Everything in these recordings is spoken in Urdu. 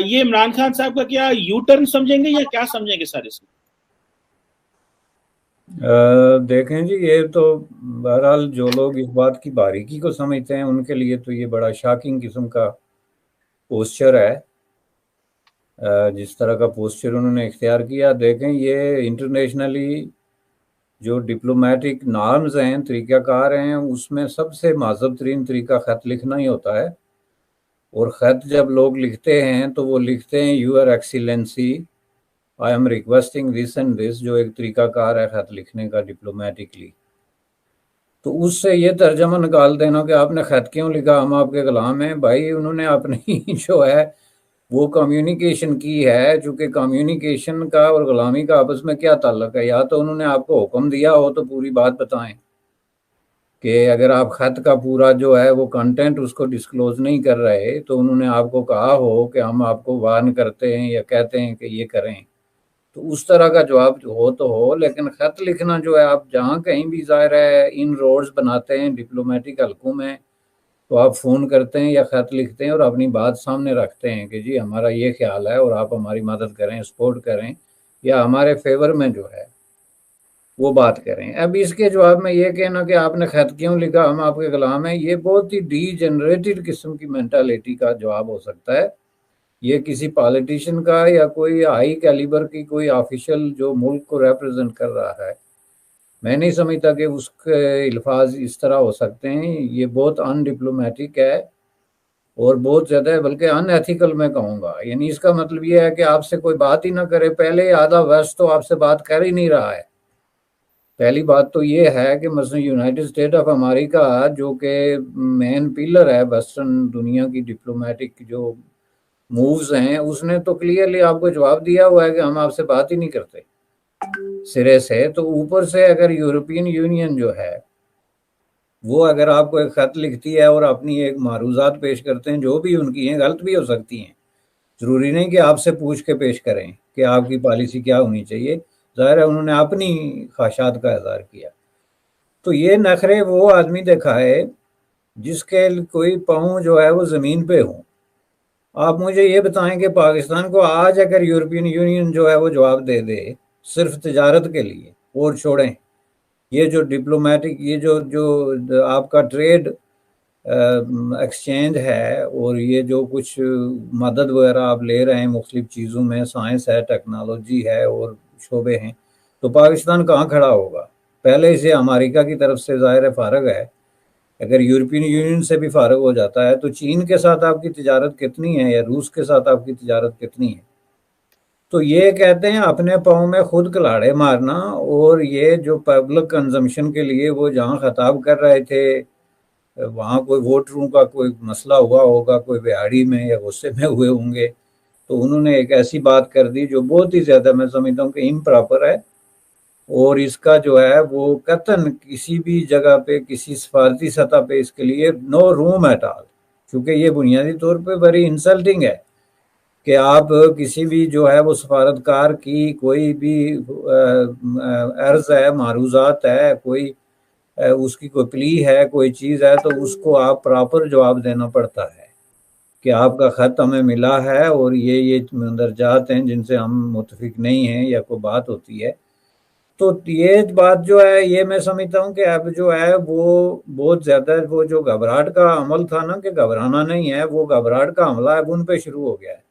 یہ عمران خان صاحب کا کیا یو ٹرن سمجھیں گے یا کیا سمجھیں گے سر اس میں؟ دیکھیں جی، یہ تو بہرحال جو لوگ اس بات کی باریکی کو سمجھتے ہیں ان کے لیے تو یہ بڑا شاکنگ قسم کا پوسچر ہے، جس طرح کا پوسچر انہوں نے اختیار کیا۔ دیکھیں یہ انٹرنیشنلی جو ڈپلومیٹک نارمز ہیں، طریقہ کار ہیں، اس میں سب سے مہذب ترین طریقہ خط لکھنا ہی ہوتا ہے، اور خط جب لوگ لکھتے ہیں تو وہ لکھتے ہیں your Excellency I am requesting this and this, جو ایک طریقہ کار ہے خط لکھنے کا ڈپلومیٹکلی۔ تو اس سے یہ ترجمہ نکال دینا کہ آپ نے خط کیوں لکھا، ہم آپ کے غلام ہیں، بھائی انہوں نے اپنی جو ہے وہ کمیونیکیشن کی ہے، چونکہ کمیونیکیشن کا اور غلامی کا آپس میں کیا تعلق ہے؟ یا تو انہوں نے آپ کو حکم دیا ہو تو پوری بات بتائیں کہ اگر آپ خط کا پورا جو ہے وہ کنٹینٹ اس کو ڈسکلوز نہیں کر رہے تو انہوں نے آپ کو کہا ہو کہ ہم آپ کو وارن کرتے ہیں یا کہتے ہیں کہ یہ کریں، تو اس طرح کا جواب ہو تو ہو۔ لیکن خط لکھنا جو ہے، آپ جہاں کہیں بھی ظاہر ہے ان روڈز بناتے ہیں ڈپلومیٹک حلقوں میں، تو آپ فون کرتے ہیں یا خط لکھتے ہیں اور اپنی بات سامنے رکھتے ہیں کہ جی ہمارا یہ خیال ہے اور آپ ہماری مدد کریں، سپورٹ کریں، یا ہمارے فیور میں جو ہے وہ بات کریں۔ اب اس کے جواب میں یہ کہنا کہ آپ نے خط کیوں لکھا، ہم آپ کے غلام ہیں، یہ بہت ہی ڈی جنریٹڈ قسم کی مینٹالٹی کا جواب ہو سکتا ہے۔ یہ کسی پالیٹیشین کا یا کوئی ہائی کیلیبر کی کوئی آفیشل جو ملک کو ریپرزینٹ کر رہا ہے، میں نہیں سمجھتا کہ اس کے الفاظ اس طرح ہو سکتے ہیں۔ یہ بہت ان ڈپلومیٹک ہے اور بہت زیادہ ہے، بلکہ ان ایتھیکل میں کہوں گا۔ یعنی اس کا مطلب یہ ہے کہ آپ سے کوئی بات ہی نہ کرے، پہلے آدھا ویسٹ تو آپ سے بات کر ہی نہیں رہا ہے۔ پہلی بات تو یہ ہے کہ مثلا یونائٹڈ اسٹیٹ آف امریکہ جو کہ مین پلر ہے ویسٹرن دنیا کی ڈپلومیٹک جو مووز ہیں، اس نے تو کلیئرلی آپ کو جواب دیا ہوا ہے کہ ہم آپ سے بات ہی نہیں کرتے سرے سے۔ تو اوپر سے اگر یورپین یونین جو ہے وہ اگر آپ کو ایک خط لکھتی ہے اور اپنی ایک معروضات پیش کرتے ہیں جو بھی ان کی ہیں، غلط بھی ہو سکتی ہیں، ضروری نہیں کہ آپ سے پوچھ کے پیش کریں کہ آپ کی پالیسی کیا ہونی چاہیے، ظاہر ہے انہوں نے اپنی خواہشات کا اظہار کیا۔ تو یہ نخرے وہ آدمی دکھائے جس کے کوئی پاؤں جو ہے وہ زمین پہ ہوں۔ آپ مجھے یہ بتائیں کہ پاکستان کو آج اگر یورپین یونین جو ہے وہ جواب دے دے صرف تجارت کے لیے، اور چھوڑیں یہ جو ڈپلومیٹک یہ جو آپ کا ٹریڈ ایکسچینج ہے اور یہ جو کچھ مدد وغیرہ آپ لے رہے ہیں مختلف چیزوں میں، سائنس ہے، ٹیکنالوجی ہے اور شعبے ہیں، تو پاکستان کہاں کھڑا ہوگا؟ پہلے سے امریکہ کی طرف سے ظاہر فارغ ہے، اگر یورپین یونین سے بھی فارغ ہو جاتا ہے تو چین کے ساتھ آپ کی تجارت کتنی ہے یا روس کے ساتھ آپ کی تجارت کتنی ہے؟ تو یہ کہتے ہیں اپنے پاؤں میں خود کلاڑے مارنا۔ اور یہ جو پبلک کنزمپشن کے لیے وہ جہاں خطاب کر رہے تھے وہاں کوئی ووٹروں کا کوئی مسئلہ ہوا ہوگا، کوئی بہاڑی میں یا غصے میں ہوئے ہوں گے، تو انہوں نے ایک ایسی بات کر دی جو بہت ہی زیادہ میں سمجھتا ہوں کہ امپراپر ہے، اور اس کا جو ہے وہ قطعاً کسی بھی جگہ پہ کسی سفارتی سطح پہ اس کے لیے نو روم ایٹ آل، کیونکہ یہ بنیادی طور پہ بڑی انسلٹنگ ہے کہ آپ کسی بھی جو ہے وہ سفارتکار کی کوئی بھی عرض ہے، معروضات ہے، کوئی اس کی کوئی پلی ہے، کوئی چیز ہے، تو اس کو آپ پراپر جواب دینا پڑتا ہے کہ آپ کا خط ہمیں ملا ہے اور یہ مندرجات ہیں جن سے ہم متفق نہیں ہیں یا کوئی بات ہوتی ہے۔ تو یہ بات جو ہے یہ میں سمجھتا ہوں کہ اب جو ہے وہ بہت زیادہ وہ جو گھبراہٹ کا عمل تھا نا کہ گھبرانا نہیں ہے، وہ گھبراہٹ کا حملہ اب ان پہ شروع ہو گیا ہے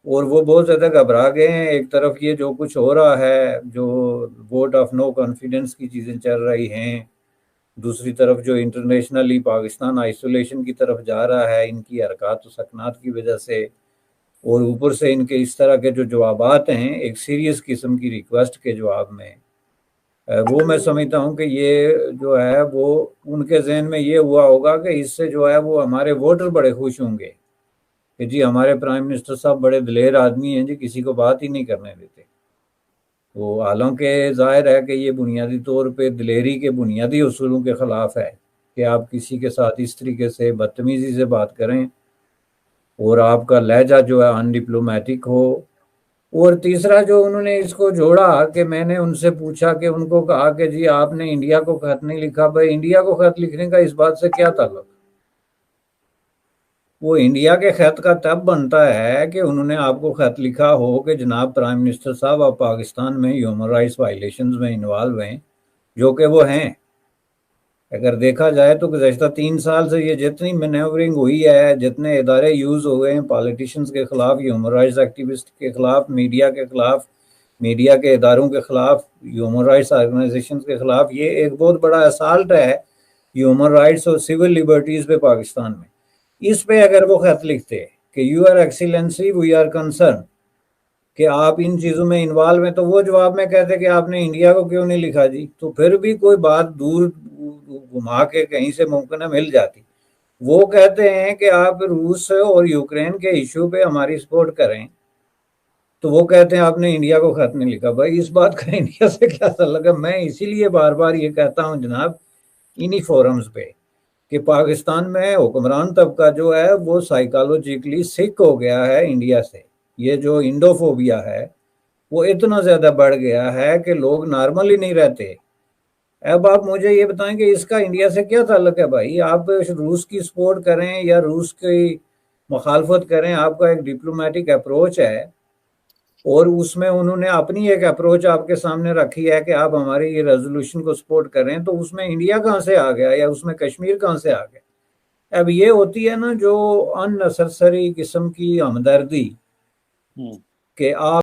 اور وہ بہت زیادہ گھبرا گئے ہیں۔ ایک طرف یہ جو کچھ ہو رہا ہے، جو ووٹ آف نو کانفیڈنس کی چیزیں چل رہی ہیں، دوسری طرف جو انٹرنیشنلی پاکستان آئسولیشن کی طرف جا رہا ہے ان کی حرکات و سکنات کی وجہ سے، اور اوپر سے ان کے اس طرح کے جو جوابات ہیں ایک سیریس قسم کی ریکویسٹ کے جواب میں، وہ میں سمجھتا ہوں کہ یہ جو ہے وہ ان کے ذہن میں یہ ہوا ہوگا کہ اس سے جو ہے وہ ہمارے ووٹر بڑے خوش ہوں گے کہ جی ہمارے پرائم منسٹر صاحب بڑے دلیر آدمی ہیں، جی کسی کو بات ہی نہیں کرنے دیتے۔ تو حالانکہ ظاہر ہے کہ یہ بنیادی طور پہ دلیری کے بنیادی اصولوں کے خلاف ہے کہ آپ کسی کے ساتھ اس طریقے سے بدتمیزی سے بات کریں اور آپ کا لہجہ جو ہے ان ڈپلومیٹک ہو۔ اور تیسرا جو انہوں نے اس کو جوڑا کہ میں نے ان سے پوچھا کہ ان کو کہا کہ جی آپ نے انڈیا کو خط نہیں لکھا، بھائی انڈیا کو خط لکھنے کا اس بات سے کیا تعلق؟ وہ انڈیا کے خط کا تب بنتا ہے کہ انہوں نے آپ کو خط لکھا ہو کہ جناب پرائم منسٹر صاحب آپ پاکستان میں ہیومن رائٹس وائلیشنز میں انوالو ہیں، جو کہ وہ ہیں۔ اگر دیکھا جائے تو گزشتہ 3 سال سے یہ جتنی مینیورنگ ہوئی ہے، جتنے ادارے یوز ہوئے ہیں پالیٹیشینز کے خلاف، ہیومن رائٹس ایکٹیوسٹ کے خلاف، میڈیا کے خلاف، میڈیا کے اداروں کے خلاف، ہیومن رائٹس آرگنائزیشنز کے خلاف، یہ ایک بہت بڑا اسالٹ ہے ہیومن رائٹس اور سول لبرٹیز پہ پاکستان میں۔ اس پہ اگر وہ خط لکھتے کہ you are excellency we are concern کہ آپ ان چیزوں میں انوالو ہیں، تو وہ جواب میں کہتے کہ آپ نے انڈیا کو کیوں نہیں لکھا جی، تو پھر بھی کوئی بات دور گھما کے کہیں سے ممکنہ مل جاتی۔ وہ کہتے ہیں کہ آپ روس اور یوکرین کے ایشو پہ ہماری سپورٹ کریں، تو وہ کہتے ہیں آپ نے انڈیا کو خط نہیں لکھا۔ بھائی اس بات کا انڈیا سے کیا تعلق ہے؟ میں اسی لیے بار بار یہ کہتا ہوں جناب انہی فورمز پہ کہ پاکستان میں حکمران طبقہ جو ہے وہ سائیکالوجیکلی سک ہو گیا ہے انڈیا سے۔ یہ جو انڈوفوبیا ہے وہ اتنا زیادہ بڑھ گیا ہے کہ لوگ نارمل ہی نہیں رہتے۔ اب آپ مجھے یہ بتائیں کہ اس کا انڈیا سے کیا تعلق ہے؟ بھائی آپ روس کی سپورٹ کریں یا روس کی مخالفت کریں، آپ کا ایک ڈپلومیٹک اپروچ ہے، اور اس میں انہوں نے اپنی ایک اپروچ آپ کے سامنے رکھی ہے کہ آپ ہماری یہ ریزولوشن کو سپورٹ کریں، تو اس میں انڈیا کہاں سے آ گیا یا اس میں کشمیر کہاں سے آ گیا؟ اب یہ ہوتی ہے نا جو ان نیسیسری قسم کی ہمدردی کہ آپ